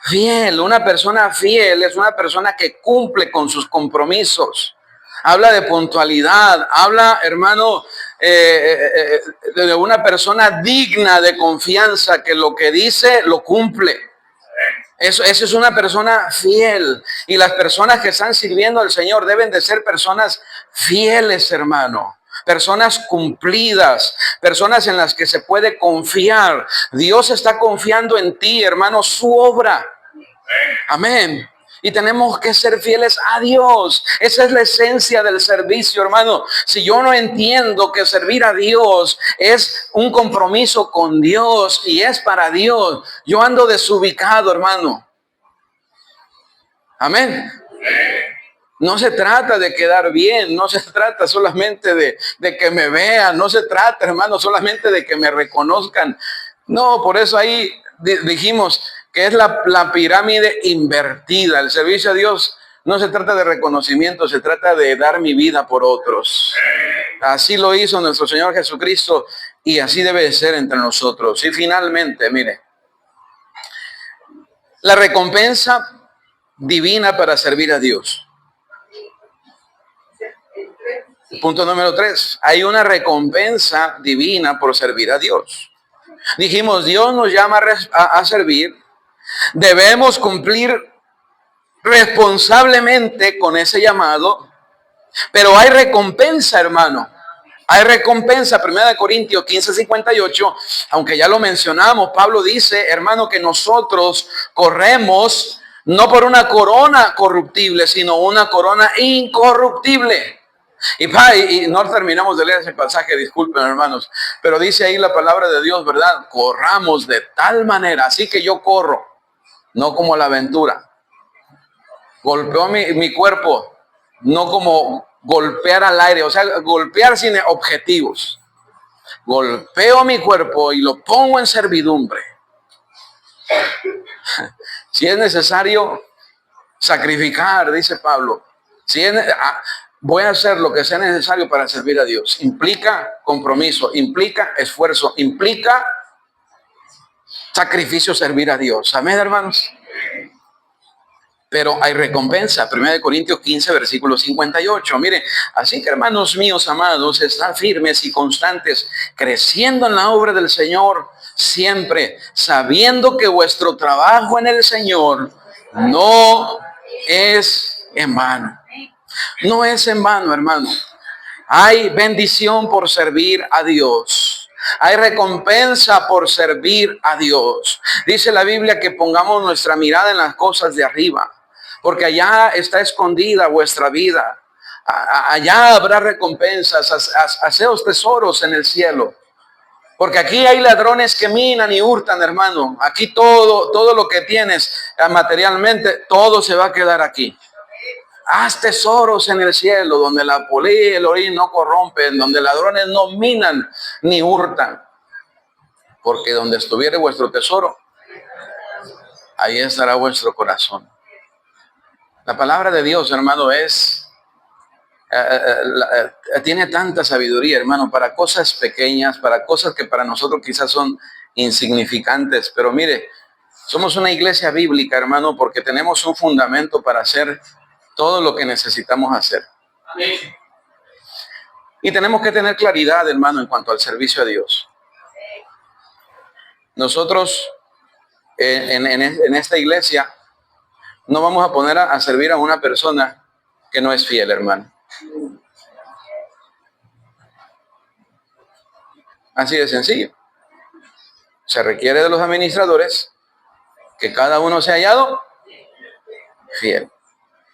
Fiel. Una persona fiel es una persona que cumple con sus compromisos. Habla de puntualidad. Habla, hermano, de una persona digna de confianza que lo que dice lo cumple. Eso es una persona fiel. Y las personas que están sirviendo al Señor deben de ser personas fieles, hermano. Personas cumplidas, personas en las que se puede confiar. Dios está confiando en ti, hermano, su obra. Amén. Y tenemos que ser fieles a Dios. Esa es la esencia del servicio, hermano. Si yo no entiendo que servir a Dios es un compromiso con Dios y es para Dios, yo ando desubicado, hermano. Amén. No se trata de quedar bien, no se trata solamente de que me vean, no se trata, hermano, solamente de que me reconozcan. No, por eso ahí dijimos que es la pirámide invertida. El servicio a Dios no se trata de reconocimiento, se trata de dar mi vida por otros. Así lo hizo nuestro Señor Jesucristo y así debe de ser entre nosotros. Y finalmente, mire, la recompensa divina para servir a Dios. Punto número 3. Hay una recompensa divina por servir a Dios. Dijimos, Dios nos llama a servir. Debemos cumplir responsablemente con ese llamado. Pero hay recompensa, hermano. Hay recompensa. 1 Corintios 15:58. Aunque ya lo mencionamos, Pablo dice, hermano, que nosotros corremos no por una corona corruptible, sino una corona incorruptible. Y no terminamos de leer ese pasaje, disculpen, hermanos, pero dice ahí la palabra de Dios, ¿verdad? Corramos de tal manera, así que yo corro, no como la aventura. Golpeo mi cuerpo, no como golpear al aire, o sea, golpear sin objetivos. Golpeo mi cuerpo y lo pongo en servidumbre. Si es necesario sacrificar, dice Pablo, voy a hacer lo que sea necesario para servir a Dios. Implica compromiso, implica esfuerzo, implica sacrificio, servir a Dios. Amén, hermanos. Pero hay recompensa. 1 Corintios 15, versículo 58. Mire, así que hermanos míos amados, están firmes y constantes, creciendo en la obra del Señor, siempre sabiendo que vuestro trabajo en el Señor no es en vano. No es en vano, hermano. Hay bendición por servir a Dios. Hay recompensa por servir a Dios. Dice la Biblia que pongamos nuestra mirada en las cosas de arriba, porque allá está escondida vuestra vida. Allá habrá recompensas. Haceos tesoros en el cielo. Porque aquí hay ladrones que minan y hurtan, hermano. Aquí todo lo que tienes materialmente, todo se va a quedar aquí. Haz tesoros en el cielo, donde la polilla y el orín no corrompen, donde ladrones no minan ni hurtan. Porque donde estuviere vuestro tesoro, ahí estará vuestro corazón. La palabra de Dios, hermano, es tiene tanta sabiduría, hermano, para cosas pequeñas, para cosas que para nosotros quizás son insignificantes. Pero mire, somos una iglesia bíblica, hermano, porque tenemos un fundamento para hacer todo lo que necesitamos hacer. Y tenemos que tener claridad, hermano, en cuanto al servicio a Dios. Nosotros en esta iglesia no vamos a poner a servir a una persona que no es fiel, hermano. Así de sencillo. Se requiere de los administradores que cada uno sea hallado fiel.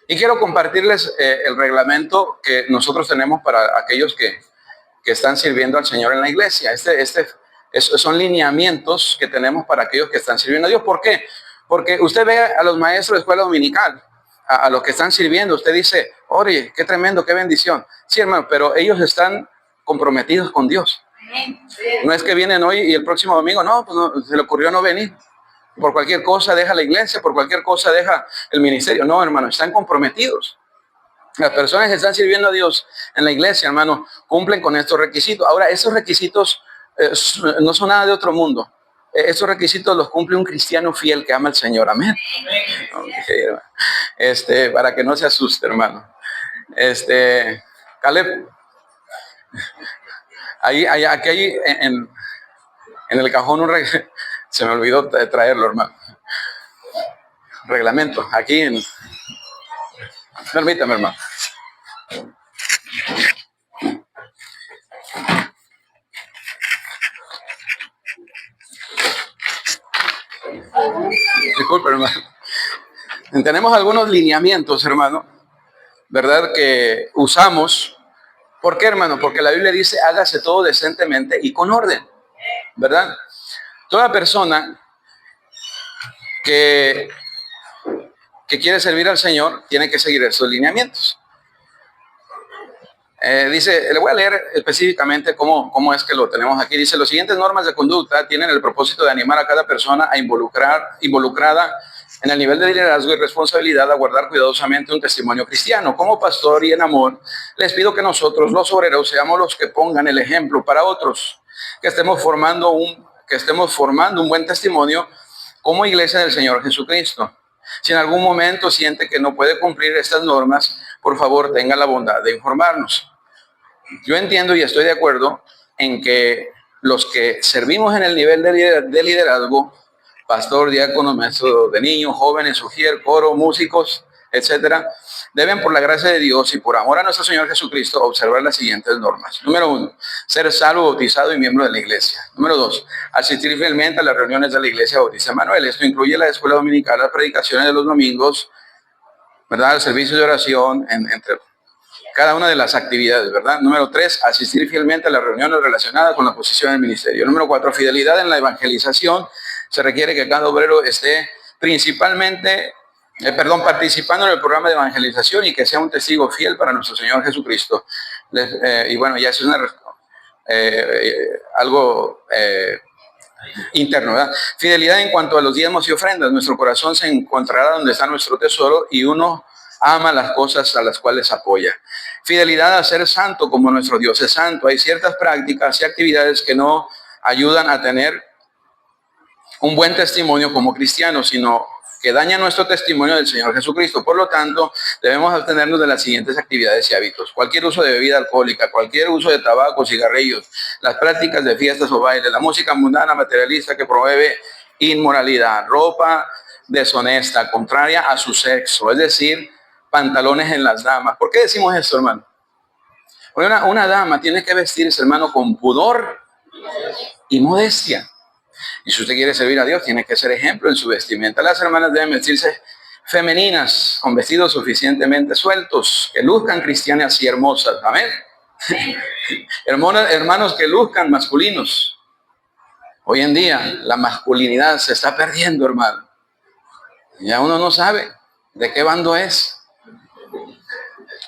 Y quiero compartirles el reglamento que nosotros tenemos para aquellos que están sirviendo al Señor en la iglesia. Son lineamientos que tenemos para aquellos que están sirviendo a Dios. ¿Por qué? Porque usted ve a los maestros de escuela dominical, a los que están sirviendo, usted dice, oye, qué tremendo, qué bendición. Sí, hermano, pero ellos están comprometidos con Dios. No es que vienen hoy y el próximo domingo, no, pues no, se le ocurrió no venir. Por cualquier cosa deja la iglesia, por cualquier cosa deja el ministerio. No, hermano, están comprometidos. Las personas que están sirviendo a Dios en la iglesia, hermano, cumplen con estos requisitos. Ahora, esos requisitos no son nada de otro mundo. Esos requisitos los cumple un cristiano fiel que ama al Señor. Amén. Okay, para que no se asuste, hermano. Caleb, aquí hay en el cajón se me olvidó traerlo, hermano. Reglamento, aquí permítame, hermano. Disculpe, hermano. Tenemos algunos lineamientos, hermano, ¿verdad? Que usamos. ¿Por qué, hermano? Porque la Biblia dice, hágase todo decentemente y con orden, ¿verdad? Toda persona que quiere servir al Señor tiene que seguir esos lineamientos. Dice, le voy a leer específicamente cómo es que lo tenemos aquí. Dice, las siguientes normas de conducta tienen el propósito de animar a cada persona a involucrada en el nivel de liderazgo y responsabilidad a guardar cuidadosamente un testimonio cristiano. Como pastor y en amor, les pido que nosotros, los obreros, seamos los que pongan el ejemplo para otros, que estemos formando un buen testimonio como iglesia del Señor Jesucristo. Si en algún momento siente que no puede cumplir estas normas, por favor, tenga la bondad de informarnos. Yo entiendo y estoy de acuerdo en que los que servimos en el nivel de liderazgo, pastor, diácono, maestro de niños, jóvenes, ujier, coro, músicos, etcétera, deben por la gracia de Dios y por amor a nuestro Señor Jesucristo observar las siguientes normas. Número 1, ser salvo, bautizado y miembro de la iglesia. Número 2, asistir fielmente a las reuniones de la iglesia Bautista Manuel. Esto incluye la escuela dominical, las predicaciones de los domingos, ¿verdad? El servicio de oración, entre cada una de las actividades, ¿verdad? Número 3, asistir fielmente a las reuniones relacionadas con la posición del ministerio. Número 4, fidelidad en la evangelización. Se requiere que cada obrero esté participando en el programa de evangelización y que sea un testigo fiel para nuestro Señor Jesucristo. Y bueno, ya eso es algo interno, ¿verdad? Fidelidad en cuanto a los diezmos y ofrendas. Nuestro corazón se encontrará donde está nuestro tesoro y uno ama las cosas a las cuales apoya. Fidelidad a ser santo como nuestro Dios es santo. Hay ciertas prácticas y actividades que no ayudan a tener un buen testimonio como cristianos, sino que dañan nuestro testimonio del Señor Jesucristo. Por lo tanto, debemos abstenernos de las siguientes actividades y hábitos: cualquier uso de bebida alcohólica, cualquier uso de tabaco, cigarrillos, las prácticas de fiestas o bailes, la música mundana, materialista que promueve inmoralidad, ropa deshonesta, contraria a su sexo, es decir, pantalones en las damas. ¿Por qué decimos esto, hermano? Porque una dama tiene que vestirse, hermano, con pudor y modestia. Y si usted quiere servir a Dios, tiene que ser ejemplo en su vestimenta. Las hermanas deben vestirse femeninas, con vestidos suficientemente sueltos, que luzcan cristianas y hermosas. Amén. Hermanos que luzcan masculinos. Hoy en día la masculinidad se está perdiendo, hermano. Ya uno no sabe de qué bando es.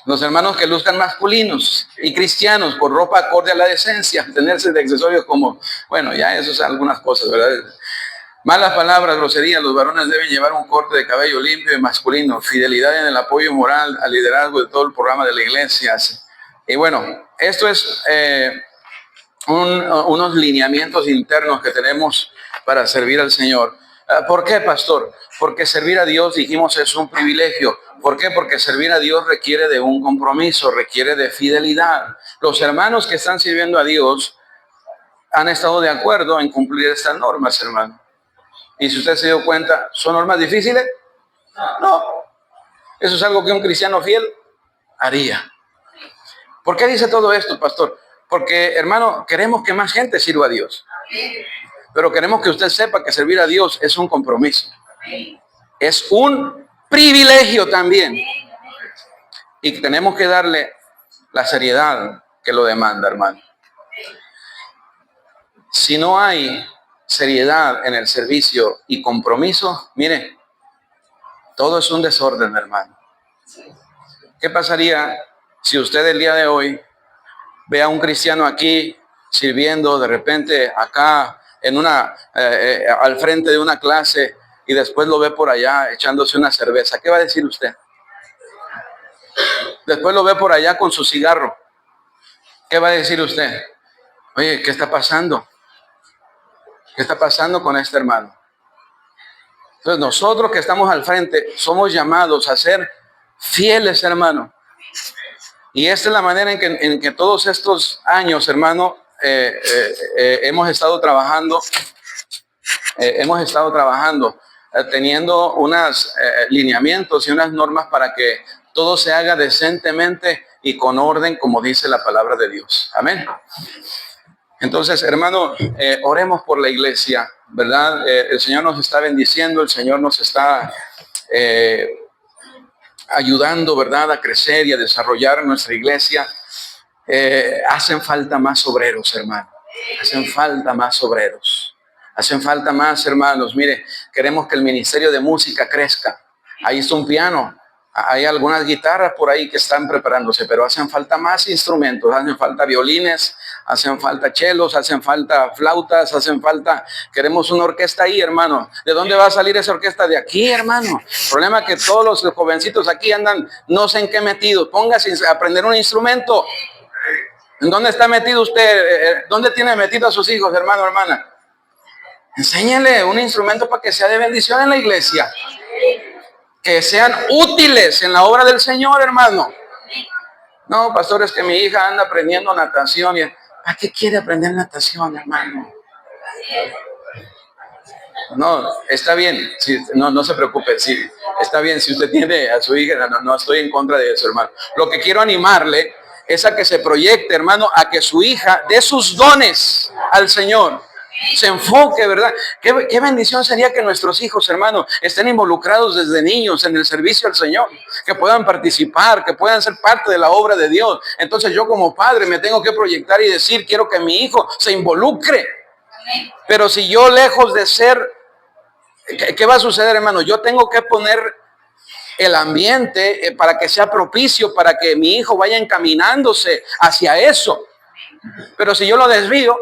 Los hermanos que luzcan masculinos y cristianos por ropa acorde a la decencia, tenerse de accesorios como, bueno, ya eso es algunas cosas, ¿verdad? Malas palabras, groserías. Los varones deben llevar un corte de cabello limpio y masculino. Fidelidad en el apoyo moral al liderazgo de todo el programa de la iglesia. Y bueno, esto es unos lineamientos internos que tenemos para servir al Señor. ¿Por qué, pastor? Porque servir a Dios, dijimos, es un privilegio. ¿Por qué? Porque servir a Dios requiere de un compromiso, requiere de fidelidad. Los hermanos que están sirviendo a Dios han estado de acuerdo en cumplir estas normas, hermano. Y si usted se dio cuenta, ¿son normas difíciles? No. Eso es algo que un cristiano fiel haría. ¿Por qué dice todo esto, pastor? Porque, hermano, queremos que más gente sirva a Dios. Pero queremos que usted sepa que servir a Dios es un compromiso. Es un privilegio también. Y tenemos que darle la seriedad que lo demanda, hermano. Si no hay seriedad en el servicio y compromiso, mire, todo es un desorden, hermano. ¿Qué pasaría si usted el día de hoy ve a un cristiano aquí sirviendo, de repente acá en al frente de una clase, y después lo ve por allá echándose una cerveza? ¿Qué va a decir usted? Después lo ve por allá con su cigarro. ¿Qué va a decir usted? Oye, ¿qué está pasando? ¿Qué está pasando con este hermano? Entonces nosotros que estamos al frente somos llamados a ser fieles, hermano. Y esta es la manera en que todos estos años, hermano, hemos estado trabajando, teniendo unos lineamientos y unas normas para que todo se haga decentemente y con orden, como dice la palabra de Dios. Amén. Entonces, hermano, oremos por la iglesia, ¿verdad? El Señor nos está bendiciendo, el Señor nos está ayudando, ¿verdad?, a crecer y a desarrollar nuestra iglesia. Hacen falta más obreros, hermano. Hacen falta más obreros. Hacen falta más, hermanos. Mire, queremos que el ministerio de música crezca. Ahí está un piano. Hay algunas guitarras por ahí que están preparándose, pero hacen falta más instrumentos. Hacen falta violines, hacen falta chelos, hacen falta flautas, queremos una orquesta ahí, hermano. ¿De dónde va a salir esa orquesta? De aquí, hermano. El problema es que todos los jovencitos aquí andan no sé en qué metidos. Póngase a aprender un instrumento. ¿En dónde está metido usted? ¿Dónde tiene metido a sus hijos, hermano, hermana? Enséñele un instrumento para que sea de bendición en la iglesia. Que sean útiles en la obra del Señor, hermano. No, pastor, es que mi hija anda aprendiendo natación. ¿Para qué quiere aprender natación, hermano? No, está bien. Sí, no se preocupe. Sí, está bien si usted tiene a su hija. No estoy en contra de eso, hermano. Lo que quiero animarle es a que se proyecte, hermano, a que su hija dé sus dones al Señor. Se enfoque, ¿verdad? Qué bendición sería que nuestros hijos, hermanos, estén involucrados desde niños en el servicio al Señor, que puedan participar, que puedan ser parte de la obra de Dios. Entonces yo como padre me tengo que proyectar y decir, quiero que mi hijo se involucre. Pero si yo lejos de ser, ¿qué va a suceder, hermano? Yo tengo que poner el ambiente para que sea propicio, para que mi hijo vaya encaminándose hacia eso. Pero si yo lo desvío,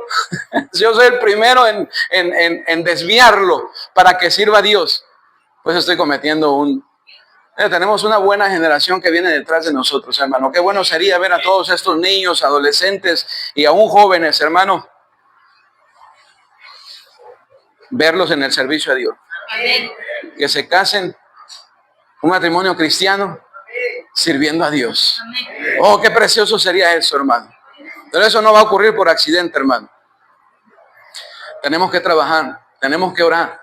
yo soy el primero en desviarlo para que sirva a Dios, pues estoy cometiendo tenemos una buena generación que viene detrás de nosotros, hermano. Qué bueno sería ver a todos estos niños, adolescentes y aún jóvenes, hermano, verlos en el servicio a Dios. Que se casen, un matrimonio cristiano, sirviendo a Dios. Oh, qué precioso sería eso, hermano. Pero eso no va a ocurrir por accidente, hermano. Tenemos que trabajar, tenemos que orar,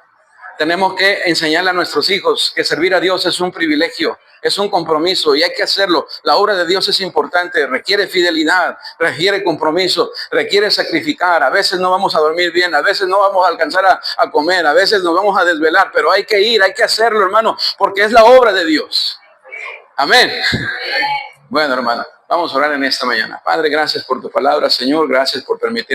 tenemos que enseñarle a nuestros hijos que servir a Dios es un privilegio, es un compromiso y hay que hacerlo. La obra de Dios es importante, requiere fidelidad, requiere compromiso, requiere sacrificar. A veces no vamos a dormir bien, a veces no vamos a alcanzar a comer, a veces nos vamos a desvelar, pero hay que ir, hay que hacerlo, hermano, porque es la obra de Dios. Amén. Bueno, hermano, vamos a orar en esta mañana. Padre, gracias por tu palabra, Señor, gracias por permitirnos